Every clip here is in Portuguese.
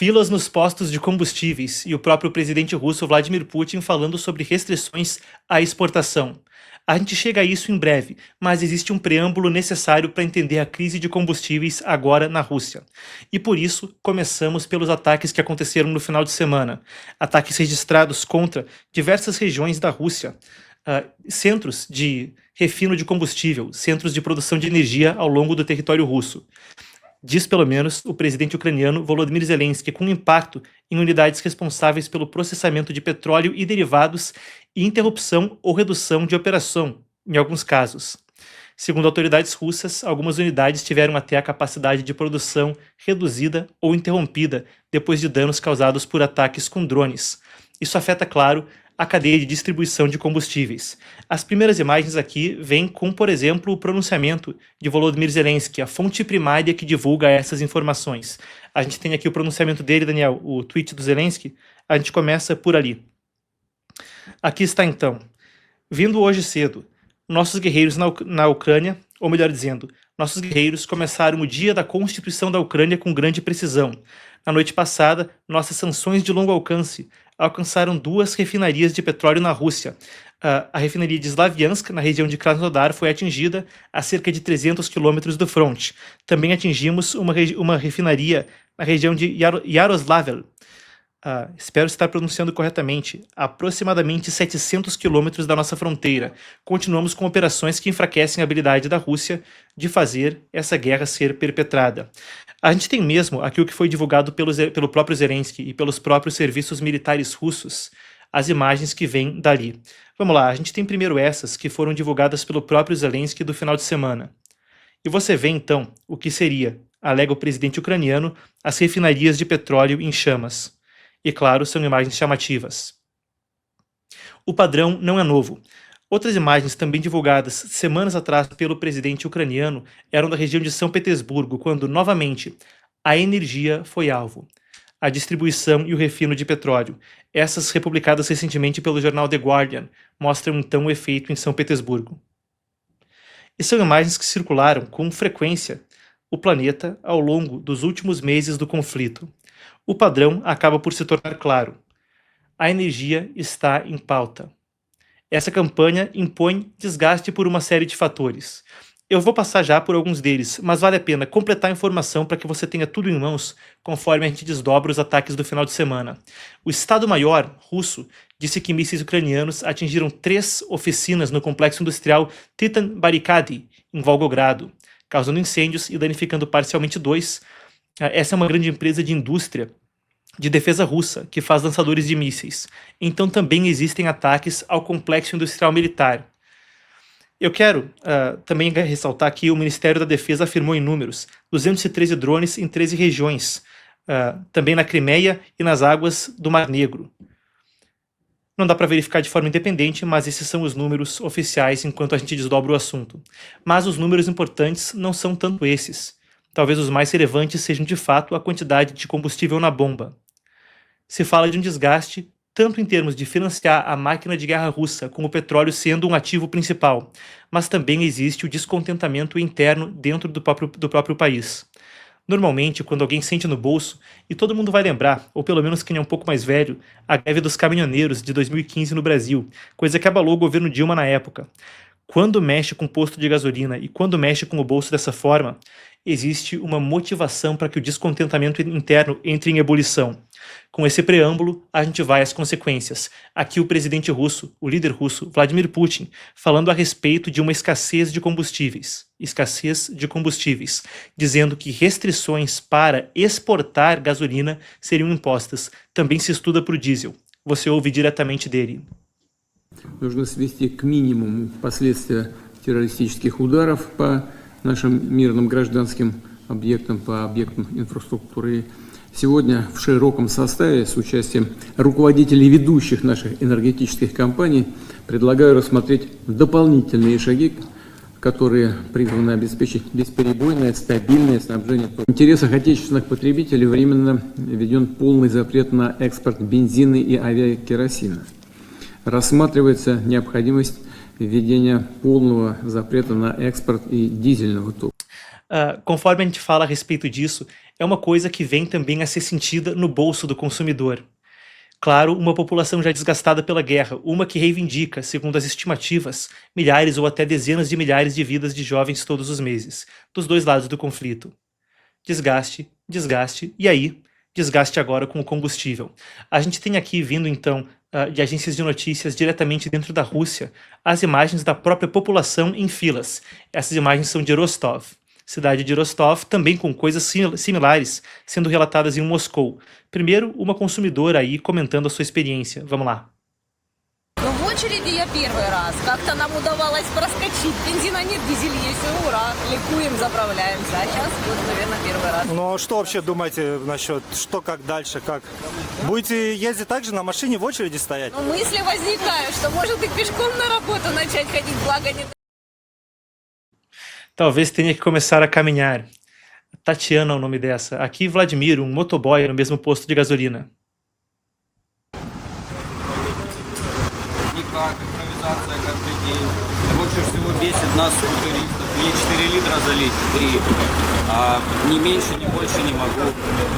Filas nos postos de combustíveis e o próprio presidente russo Vladimir Putin falando sobre restrições à exportação. A gente chega a isso em breve, mas existe um preâmbulo necessário para entender a crise de combustíveis agora na Rússia. E por isso, começamos pelos ataques que aconteceram no final de semana. Ataques registrados contra diversas regiões da Rússia, centros de refino de combustível, centros de produção de energia ao longo do território russo. Diz pelo menos o presidente ucraniano Volodymyr Zelensky, com impacto em unidades responsáveis pelo processamento de petróleo e derivados e interrupção ou redução de operação, em alguns casos. Segundo autoridades russas, algumas unidades tiveram até a capacidade de produção reduzida ou interrompida depois de danos causados por ataques com drones. Isso afeta, claro, a cadeia de distribuição de combustíveis. As primeiras imagens aqui vêm com, por exemplo, o pronunciamento de Volodymyr Zelensky, a fonte primária que divulga essas informações. A gente tem aqui o pronunciamento dele, Daniel, o tweet do Zelensky. A gente começa por ali. Aqui está então. Vindo hoje cedo, nossos guerreiros na Ucrânia, ou melhor dizendo, nossos guerreiros começaram o dia da Constituição da Ucrânia com grande precisão. Na noite passada, nossas sanções de longo alcance alcançaram 2 refinarias de petróleo na Rússia. A refinaria de Slaviansk, na região de Krasnodar, foi atingida a cerca de 300 quilômetros do fronte. Também atingimos uma refinaria na região de Yaroslavl. Espero estar pronunciando corretamente, aproximadamente 700 quilômetros da nossa fronteira. Continuamos com operações que enfraquecem a habilidade da Rússia de fazer essa guerra ser perpetrada. A gente tem mesmo aqui o que foi divulgado pelo próprio Zelensky e pelos próprios serviços militares russos, as imagens que vêm dali. Vamos lá, a gente tem primeiro essas que foram divulgadas pelo próprio Zelensky do final de semana. E você vê então o que seria, alega o presidente ucraniano, as refinarias de petróleo em chamas. E claro, são imagens chamativas. O padrão não é novo. Outras imagens também divulgadas semanas atrás pelo presidente ucraniano eram da região de São Petersburgo, quando, novamente, a energia foi alvo. A distribuição e o refino de petróleo. Essas republicadas recentemente pelo jornal The Guardian mostram então o efeito em São Petersburgo. E são imagens que circularam com frequência o planeta ao longo dos últimos meses do conflito. O padrão acaba por se tornar claro. A energia está em pauta. Essa campanha impõe desgaste por uma série de fatores. Eu vou passar já por alguns deles, mas vale a pena completar a informação para que você tenha tudo em mãos conforme a gente desdobra os ataques do final de semana. O Estado-Maior russo disse que mísseis ucranianos atingiram 3 oficinas no complexo industrial Titan Barikady, em Volgogrado, causando incêndios e danificando parcialmente 2. Essa é uma grande empresa de indústria de defesa russa, que faz lançadores de mísseis. Então também existem ataques ao complexo industrial militar. Eu quero também ressaltar que o Ministério da Defesa afirmou em números 213 drones em 13 regiões, também na Crimeia e nas águas do Mar Negro. Não dá para verificar de forma independente, mas esses são os números oficiais enquanto a gente desdobra o assunto. Mas os números importantes não são tanto esses. Talvez os mais relevantes sejam de fato a quantidade de combustível na bomba. Se fala de um desgaste, tanto em termos de financiar a máquina de guerra russa, com o petróleo sendo um ativo principal, mas também existe o descontentamento interno dentro do próprio país. Normalmente, quando alguém sente no bolso, e todo mundo vai lembrar, ou pelo menos quem é um pouco mais velho, a greve dos caminhoneiros de 2015 no Brasil, coisa que abalou o governo Dilma na época. Quando mexe com posto de gasolina e quando mexe com o bolso dessa forma, existe uma motivação para que o descontentamento interno entre em ebulição. Com esse preâmbulo, a gente vai às consequências. Aqui o presidente russo, o líder russo, Vladimir Putin, falando a respeito de uma escassez de combustíveis, dizendo que restrições para exportar gasolina seriam impostas. Também se estuda para o diesel. Você ouve diretamente dele. Нужно свести к минимуму последствия террористических ударов по нашим мирным гражданским объектам, по объектам инфраструктуры. Сегодня в широком составе с участием руководителей ведущих наших энергетических компаний предлагаю рассмотреть дополнительные шаги, которые призваны обеспечить бесперебойное, стабильное снабжение. В интересах отечественных потребителей временно введен полный запрет на экспорт бензина и авиакеросина. Рассматривается необходимость введения полного запрета на экспорт и дизельного топлива. Conforme a gente fala a respeito disso, é uma coisa que vem também a ser sentida no bolso do consumidor. Claro, uma população já desgastada pela guerra, uma que reivindica, segundo as estimativas, milhares ou até dezenas de milhares de vidas de jovens todos os meses, dos dois lados do conflito. Desgaste, desgaste, e aí, desgaste agora com o combustível. A gente tem aqui vindo então de agências de notícias diretamente dentro da Rússia as imagens da própria população em filas. Essas imagens são de Rostov. Cidade de Rostov, também com coisas similares sendo relatadas em Moscou. Primeiro, uma consumidora aí comentando a sua experiência. Vamos lá. Ну, в очереди я первый раз. Как-то нам удавалось проскочить. Бензина нет, дизель есть, и ура. Ликуем, заправляемся. А сейчас вот, наверное, первый раз. Ну, что вообще думаете насчет, что, как дальше, как? Будете ездить так же на машине в очереди стоять? Ну, мысли возникают, что может и пешком на работу начать ходить, благо не... Talvez tenha que começar a caminhar. Tatiana é o nome dessa. Aqui Vladimir, um motoboy no mesmo posto de gasolina. Никак, импровизация каждый день. Больше всего бесит нас, скутеристов. Мне 4 литра залить, 3. А ни меньше, ни больше не могу.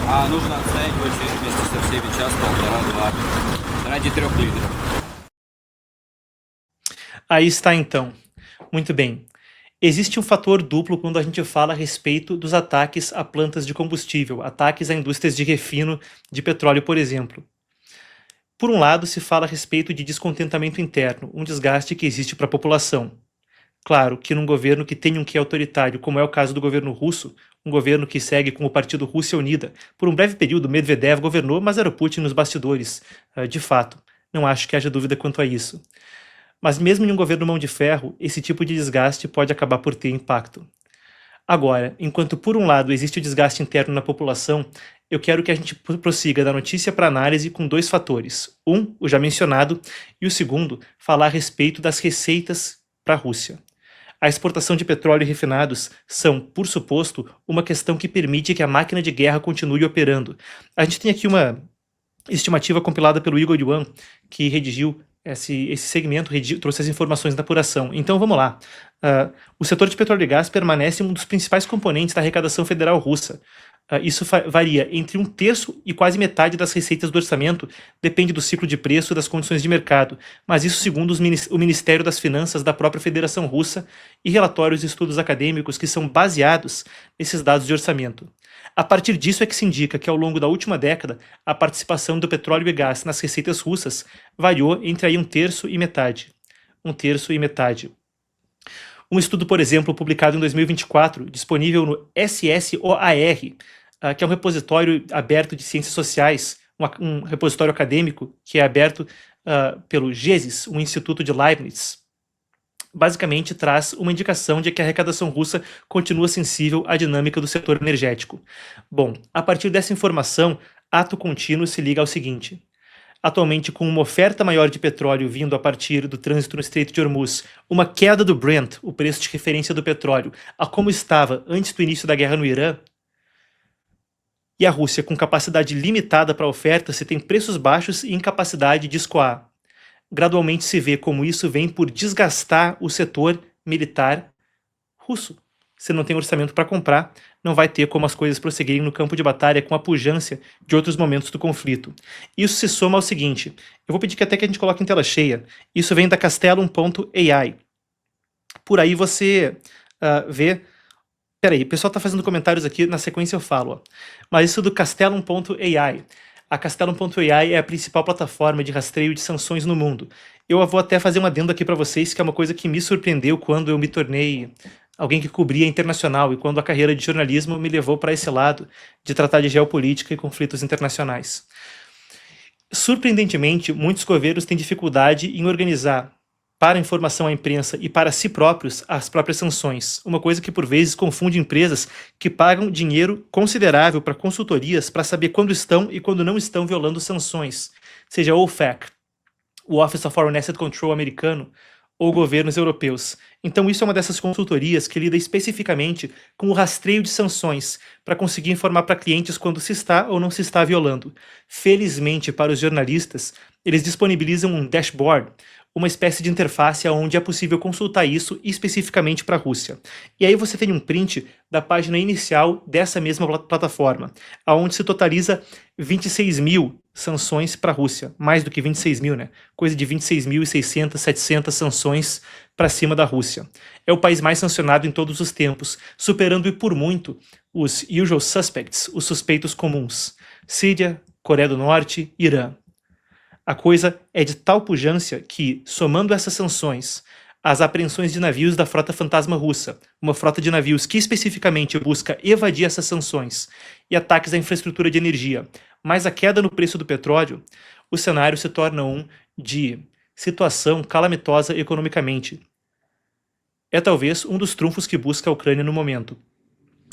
А нужно отстоять в очередь вместе со всеми час, полтора, 2. Ради 3 litrów. Aí está então. Muito bem. Existe um fator duplo quando a gente fala a respeito dos ataques a plantas de combustível, ataques a indústrias de refino de petróleo, por exemplo. Por um lado, se fala a respeito de descontentamento interno, um desgaste que existe para a população. Claro que num governo que tem um quê autoritário, como é o caso do governo russo, um governo que segue com o partido Rússia Unida, por um breve período Medvedev governou, mas era o Putin nos bastidores, de fato. Não acho que haja dúvida quanto a isso. Mas mesmo em um governo mão de ferro, esse tipo de desgaste pode acabar por ter impacto. Agora, enquanto por um lado existe o desgaste interno na população, eu quero que a gente prossiga da notícia para análise com dois fatores. Um, o já mencionado, e o segundo, falar a respeito das receitas para a Rússia. A exportação de petróleo e refinados são, por suposto, uma questão que permite que a máquina de guerra continue operando. A gente tem aqui uma estimativa compilada pelo Igor Yuan, que redigiu esse segmento, trouxe as informações da apuração. Então vamos lá. O setor de petróleo e gás permanece um dos principais componentes da arrecadação federal russa. Isso varia entre 1/3 e quase metade das receitas do orçamento, depende do ciclo de preço e das condições de mercado, mas isso segundo o Ministério das Finanças da própria Federação Russa e relatórios e estudos acadêmicos que são baseados nesses dados de orçamento. A partir disso é que se indica que ao longo da última década, a participação do petróleo e gás nas receitas russas variou entre aí 1/3 e metade. 1/3 e metade. Um estudo, por exemplo, publicado em 2024, disponível no SSOAR, que é um repositório aberto de ciências sociais, um repositório acadêmico que é aberto pelo GESIS, um instituto de Leibniz, basicamente traz uma indicação de que a arrecadação russa continua sensível à dinâmica do setor energético. Bom, a partir dessa informação, ato contínuo se liga ao seguinte. Atualmente, com uma oferta maior de petróleo vindo a partir do trânsito no Estreito de Hormuz, uma queda do Brent, o preço de referência do petróleo, a como estava antes do início da guerra no Irã, e a Rússia com capacidade limitada para a oferta, se tem preços baixos e incapacidade de escoar. Gradualmente se vê como isso vem por desgastar o setor militar russo. Se não tem orçamento para comprar, não vai ter como as coisas prosseguirem no campo de batalha com a pujança de outros momentos do conflito. Isso se soma ao seguinte, eu vou pedir que até que a gente coloque em tela cheia, isso vem da Castellum.ai. Por aí você vê... Peraí, o pessoal está fazendo comentários aqui, na sequência eu falo. Ó. Mas isso do Castellum.ai. A Castellum.ai é a principal plataforma de rastreio de sanções no mundo. Eu vou até fazer um adendo aqui para vocês, que é uma coisa que me surpreendeu quando eu me tornei alguém que cobria internacional e quando a carreira de jornalismo me levou para esse lado de tratar de geopolítica e conflitos internacionais. Surpreendentemente, muitos governos têm dificuldade em organizar para a informação à imprensa e para si próprios as próprias sanções, uma coisa que por vezes confunde empresas que pagam dinheiro considerável para consultorias para saber quando estão e quando não estão violando sanções, seja o OFAC, o Office of Foreign Asset Control americano, ou governos europeus. Então isso é uma dessas consultorias que lida especificamente com o rastreio de sanções para conseguir informar para clientes quando se está ou não se está violando. Felizmente para os jornalistas, eles disponibilizam um dashboard uma espécie de interface onde é possível consultar isso especificamente para a Rússia. E aí você tem um print da página inicial dessa mesma plataforma, onde se totaliza 26 mil sanções para a Rússia, mais do que 26 mil, né? Coisa de 26.600, 700 sanções para cima da Rússia. É o país mais sancionado em todos os tempos, superando e por muito os usual suspects, os suspeitos comuns: Síria, Coreia do Norte, Irã. A coisa é de tal pujança que, somando essas sanções, as apreensões de navios da frota fantasma russa, uma frota de navios que especificamente busca evadir essas sanções, e ataques à infraestrutura de energia, mais a queda no preço do petróleo, o cenário se torna um de situação calamitosa economicamente. É talvez um dos trunfos que busca a Ucrânia no momento.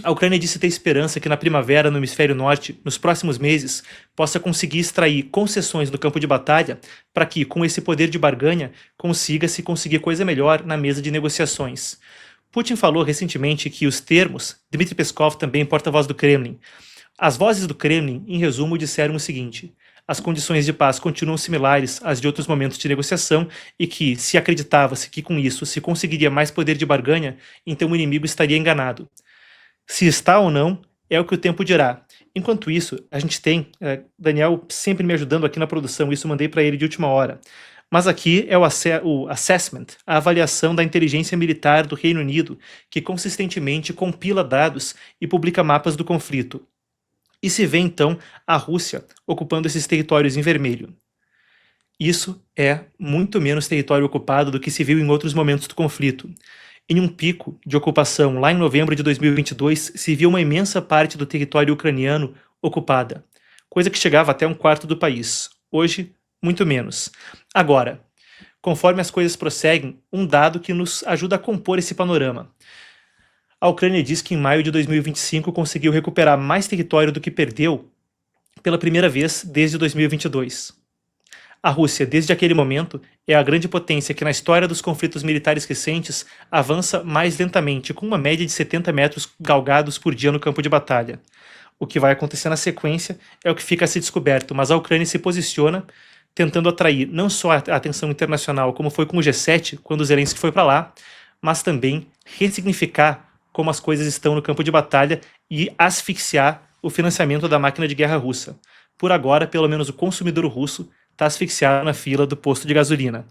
A Ucrânia disse ter esperança que na primavera, no hemisfério norte, nos próximos meses, possa conseguir extrair concessões no campo de batalha para que, com esse poder de barganha, consiga-se conseguir coisa melhor na mesa de negociações. Putin falou recentemente que os termos, Dmitry Peskov, também porta-voz do Kremlin, as vozes do Kremlin, em resumo, disseram o seguinte: as condições de paz continuam similares às de outros momentos de negociação e que, se acreditava-se que com isso se conseguiria mais poder de barganha, então o inimigo estaria enganado. Se está ou não, é o que o tempo dirá. Enquanto isso, a gente tem, Daniel sempre me ajudando aqui na produção, isso mandei para ele de última hora. Mas aqui é o assessment, a avaliação da inteligência militar do Reino Unido, que consistentemente compila dados e publica mapas do conflito. E se vê então a Rússia ocupando esses territórios em vermelho. Isso é muito menos território ocupado do que se viu em outros momentos do conflito. Em um pico de ocupação lá em novembro de 2022, se viu uma imensa parte do território ucraniano ocupada, coisa que chegava até um quarto do país. Hoje, muito menos. Agora, conforme as coisas prosseguem, um dado que nos ajuda a compor esse panorama. A Ucrânia diz que em maio de 2025 conseguiu recuperar mais território do que perdeu pela primeira vez desde 2022. A Rússia, desde aquele momento, é a grande potência que na história dos conflitos militares recentes avança mais lentamente, com uma média de 70 metros galgados por dia no campo de batalha. O que vai acontecer na sequência é o que fica a ser descoberto, mas a Ucrânia se posiciona tentando atrair não só a atenção internacional, como foi com o G7, quando o Zelensky foi para lá, mas também ressignificar como as coisas estão no campo de batalha e asfixiar o financiamento da máquina de guerra russa. Por agora, pelo menos o consumidor russo está asfixiado na fila do posto de gasolina.